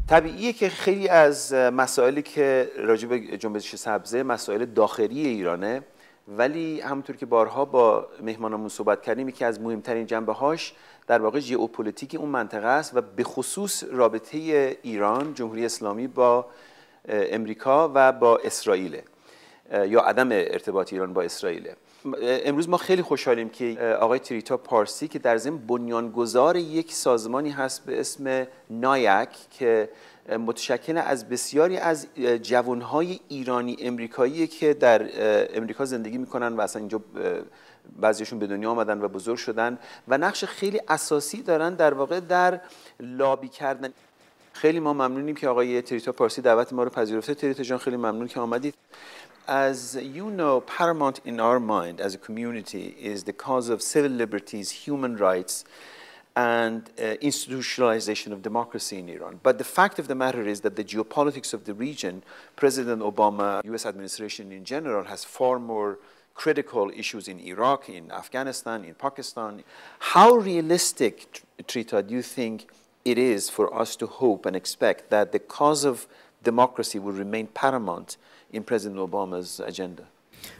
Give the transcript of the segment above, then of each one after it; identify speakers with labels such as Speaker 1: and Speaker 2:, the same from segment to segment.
Speaker 1: طبیعیه که خیلی از مسائلی که راجع به جنبش سبزه مسائل داخلی ایرانه، ولی همونطور که بارها با مهمانمون صحبت کردیم یکی از مهمترین جنبه‌هاش در واقع ژئوپلیتیک اون منطقه است و به خصوص رابطه ایران جمهوری اسلامی با امریکا و با اسرائیل یا عدم ارتباط ایران با اسرائیل. امروز ما خیلی خوشحالیم که آقای تریتا پارسی که در ضمن بنیانگذار یک سازمانی هست به اسم نایک که متشکل از بسیاری از جوانهای ایرانی امریکایی که در امریکا زندگی میکنن و اصلا اینجا بعضیشون به دنیا آمدن و بزرگ شدن و نقش خیلی اساسی دارن در واقع در لابی کردن. خیلی ما ممنونیم که آقای تریتا پارسی دعوت ما رو پذیرفته. تریتا جان خیلی ممنون که آمدید. As you know, paramount in our mind as a community is the cause of civil liberties, human rights, and institutionalization of democracy in Iran. But the fact of the matter is that the geopolitics of the region, President Obama, US administration in general, has far more critical issues in Iraq, in Afghanistan, in Pakistan. How realistic, Trita, do you think it is for us to hope and expect that the cause of democracy will remain paramount in President Obama's agenda?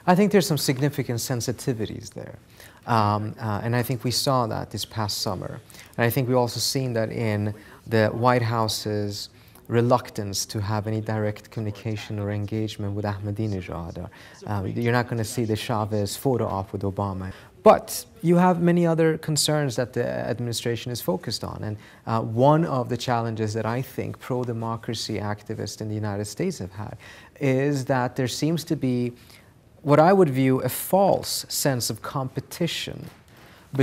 Speaker 2: I think there's some significant sensitivities there. And I think we saw that this past summer. And I think we also seen that in the White House's reluctance to have any direct communication or engagement with Ahmadinejad. You're not going to see the Chavez photo op with Obama. But you have many other concerns that the administration is focused on. And one of the challenges that I think pro-democracy activists in the United States have had is that there seems to be what I would view a false sense of competition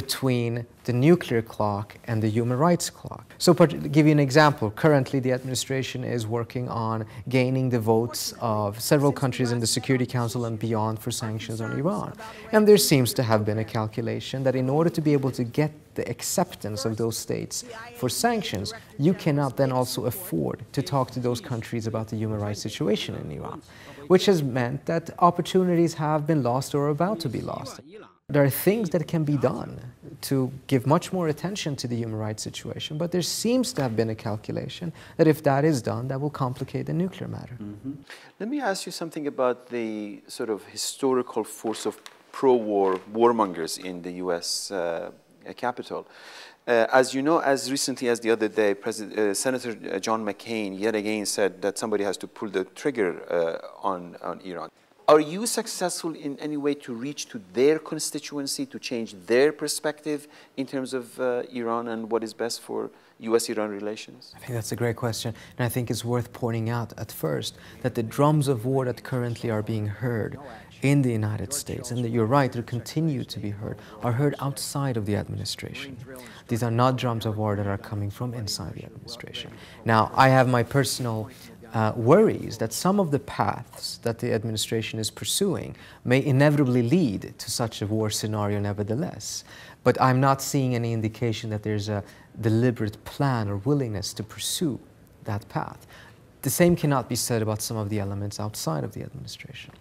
Speaker 2: between the nuclear clock and the human rights clock. So to give you an example, currently the administration is working on gaining the votes of several countries in the Security Council and beyond for sanctions on Iran. And there seems to have been a calculation that in order to be able to get the acceptance of those states for sanctions, you cannot then also afford to talk to those countries about the human rights situation in Iran, which has meant that opportunities have been lost or are about to be lost. There are things that can be done to give much more attention to the human rights situation, but there seems to have been a calculation that if that is done, that will complicate the nuclear matter.
Speaker 1: Mm-hmm. Let me ask you something about the sort of historical force of pro-war warmongers in the U.S. Capitol. As you know, as recently as the other day, Senator John McCain yet again said that somebody has to pull the trigger on Iran. Are you successful in any way to reach to their constituency, to change their perspective in terms of Iran and what is best for U.S.-Iran relations?
Speaker 2: I think that's a great question. And I think it's worth pointing out at first that the drums of war that currently are being heard in the United States, and that you're right, they continue to be heard, are heard outside of the administration. These are not drums of war that are coming from inside the administration. Now, I have my personal worries that some of the paths that the administration is pursuing may inevitably lead to such a war scenario nevertheless. But I'm not seeing any indication that there's a deliberate plan or willingness to pursue that path. The same cannot be said about some of the elements outside of the administration.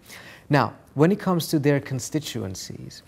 Speaker 2: Now, when it comes to their constituencies,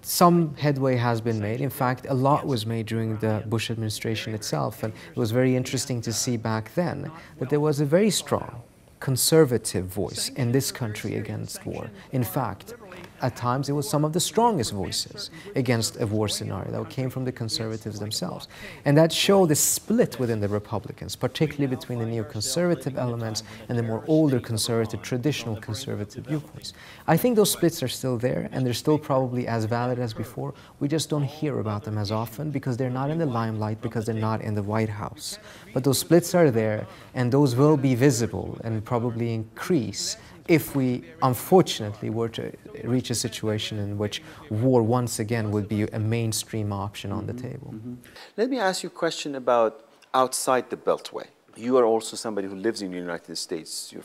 Speaker 2: some headway has been made. In fact, a lot was made during the Bush administration itself, and it was very interesting to see back then that there was a very strong conservative voice in this country against war. In fact, at times it was some of the strongest voices against a war scenario that came from the conservatives themselves. And that showed a split within the Republicans, particularly between the neoconservative elements and the more older conservative, traditional conservative viewpoints. I think those splits are still there, and they're still probably as valid as before. We just don't hear about them as often because they're not in the limelight, because they're not in the White House. But those splits are there, and those will be visible and probably increase if we, unfortunately, were to reach a situation in which war once again would be a mainstream option on the table.
Speaker 1: Mm-hmm. Let me ask you a question about outside the Beltway. You are also somebody who lives in the United States, your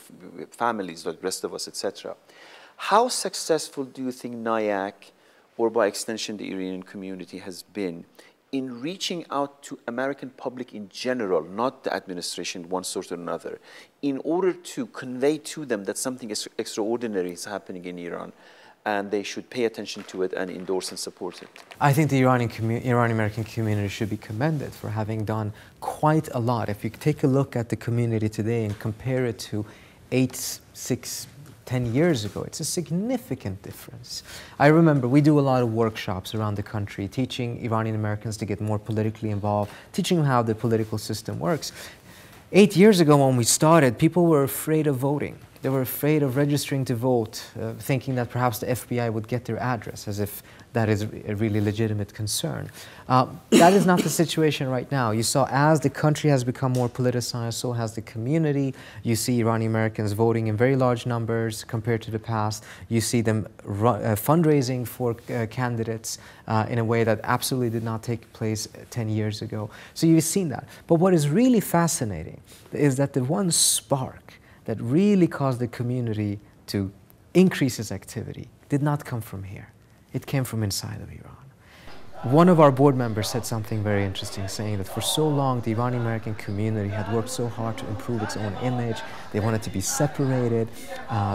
Speaker 1: families, like the rest of us, etc. How successful do you think NIAC, or by extension the Iranian community, has been in reaching out to American public in general, not the administration, one sort or another, in order to convey to them that something extraordinary is happening in Iran, and they should pay attention to it and endorse and support it.
Speaker 2: I think the Iranian American community should be commended for having done quite a lot. If you take a look at the community today and compare it to 8, 6, 10 years ago, it's a significant difference. I remember we do a lot of workshops around the country, teaching Iranian Americans to get more politically involved, teaching them how the political system works. 8 years ago when we started, people were afraid of voting. They were afraid of registering to vote, thinking that perhaps the FBI would get their address, as if that is a really legitimate concern. That is not the situation right now. You saw as the country has become more politicized, so has the community. You see Iranian Americans voting in very large numbers compared to the past. You see them fundraising for candidates in a way that absolutely did not take place 10 years ago. So you've seen that. But what is really fascinating is that the one spark that really caused the community to increase its activity did not come from here. It came from inside of Iran. One of our board members said something very interesting, saying that for so long the Iranian American community had worked so hard to improve its own image. They wanted to be separated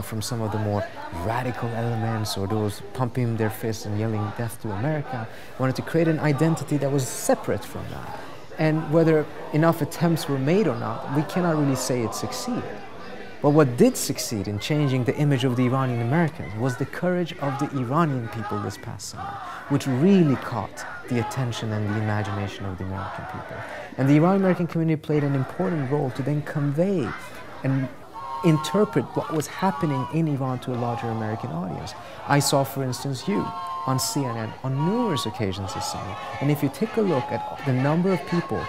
Speaker 2: from some of the more radical elements or those pumping their fists and yelling death to America. They wanted to create an identity that was separate from that. And whether enough attempts were made or not, we cannot really say it succeeded. But what did succeed in changing the image of the Iranian Americans was the courage of the Iranian people this past summer, which really caught the attention and the imagination of the American people. And the Iranian American community played an important role to then convey and interpret what was happening in Iran to a larger American audience. I saw, for instance, you on CNN on numerous occasions this summer. And if you take a look at the number of people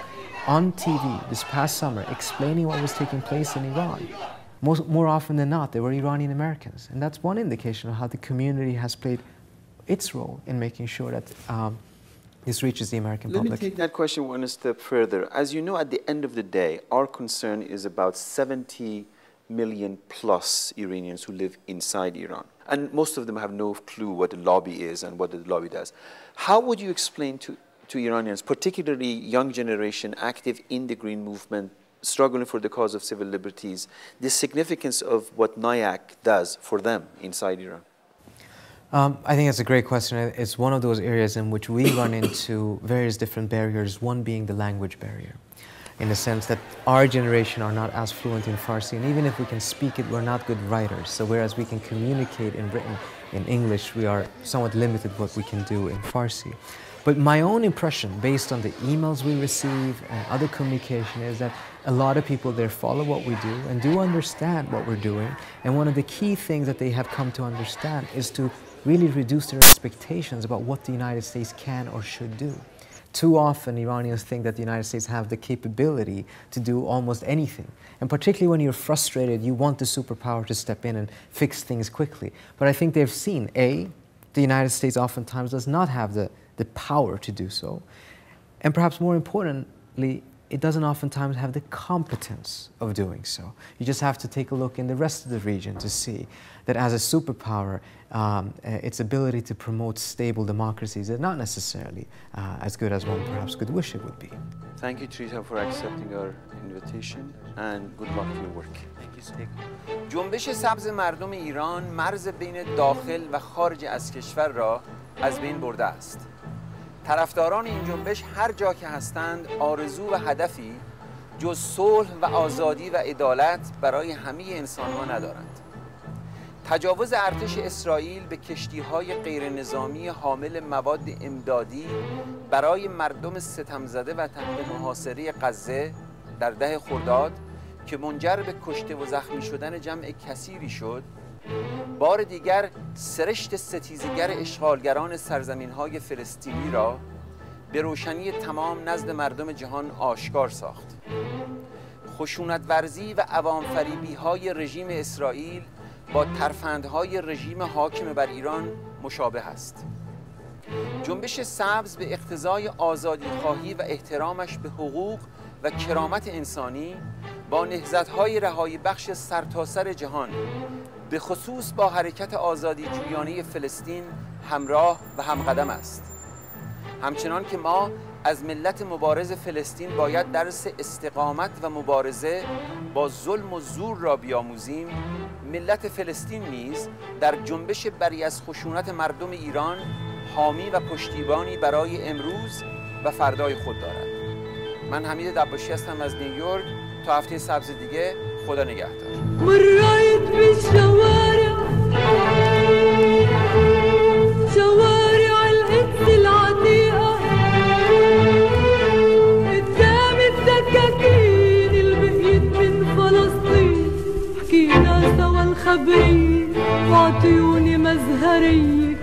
Speaker 2: on TV this past summer explaining what was taking place in Iran, more often than not, they were Iranian Americans. And that's one indication of how the community has played its role in making sure that this reaches the American public.
Speaker 1: Let me take that question one step further. As you know, at the end of the day, our concern is about 70 million plus Iranians who live inside Iran. And most of them have no clue what the lobby is and what the lobby does. How would you explain to Iranians, particularly young generation active in the Green Movement, struggling for the cause of civil liberties, the significance of what NIAC does for them inside Iran?
Speaker 2: I think that's a great question. It's one of those areas in which we run into various different barriers, one being the language barrier, in the sense that our generation are not as fluent in Farsi, and even if we can speak it, we're not good writers. So whereas we can communicate in written in English, we are somewhat limited what we can do in Farsi. But my own impression, based on the emails we receive and other communication, is that a lot of people there follow what we do and do understand what we're doing. And one of the key things that they have come to understand is to really reduce their expectations about what the United States can or should do. Too often, Iranians think that the United States have the capability to do almost anything. And particularly when you're frustrated, you want the superpower to step in and fix things quickly. But I think they've seen, A, the United States oftentimes does not have the power to do so. And perhaps more importantly, it doesn't oftentimes have the competence of doing so. You just have to take a look in the rest of the region to see that as a superpower, its ability to promote stable democracies is not necessarily as good as one perhaps could wish it would be.
Speaker 1: Thank you, Trita, for accepting our invitation, and good luck to your work. Thank you, sir. جنبش سبز مردم ایران مرز بین داخل و خارج از کشور را از بین برده است. طرفداران این جنبش هر جا که هستند آرزو و هدفی جز صلح و آزادی و عدالت برای همه انسان‌ها ندارند. تجاوز ارتش اسرائیل به کشتی‌های غیرنظامی حامل مواد امدادی برای مردم ستمزده و تحت محاصره غزه در 10 خرداد که منجر به کشته و زخمی شدن جمع کثیری شد، بار دیگر سرشت ستیزگر اشغالگران سرزمین‌های فلسطینی را به روشنی تمام نزد مردم جهان آشکار ساخت. خشونت ورزی و عوام فریبی‌های رژیم اسرائیل با ترفندهای رژیم حاکم بر ایران مشابه است. جنبش سبز به اقتضای آزادی‌خواهی و احترامش به حقوق و کرامت انسانی با نهضت‌های رهایی بخش سرتاسر جهان به خصوص با حرکت آزادی جویانه فلسطین همراه و همقدم است. همچنان که ما از ملت مبارز فلسطین باید درس استقامت و مبارزه با ظلم و زور را بیاموزیم، ملت فلسطین نیز در جنبش بری از خشونت مردم ایران حامی و پشتیبانی برای امروز و فردای خود دارد. من حمید دباشی هستم از نیویورک. تا هفته سبز دیگه، خدا نگهدار.
Speaker 3: مريت بالشوارع، شوارع القدس العتيقة، قدام الدكاكين اللي بقيت من فلسطين، حكينا سوا الخبرية وعطيوني مزهرية،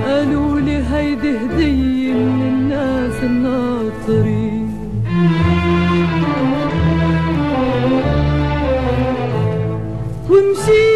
Speaker 3: قالوا لي هيدي هدية من الناس الناصرين. ومشي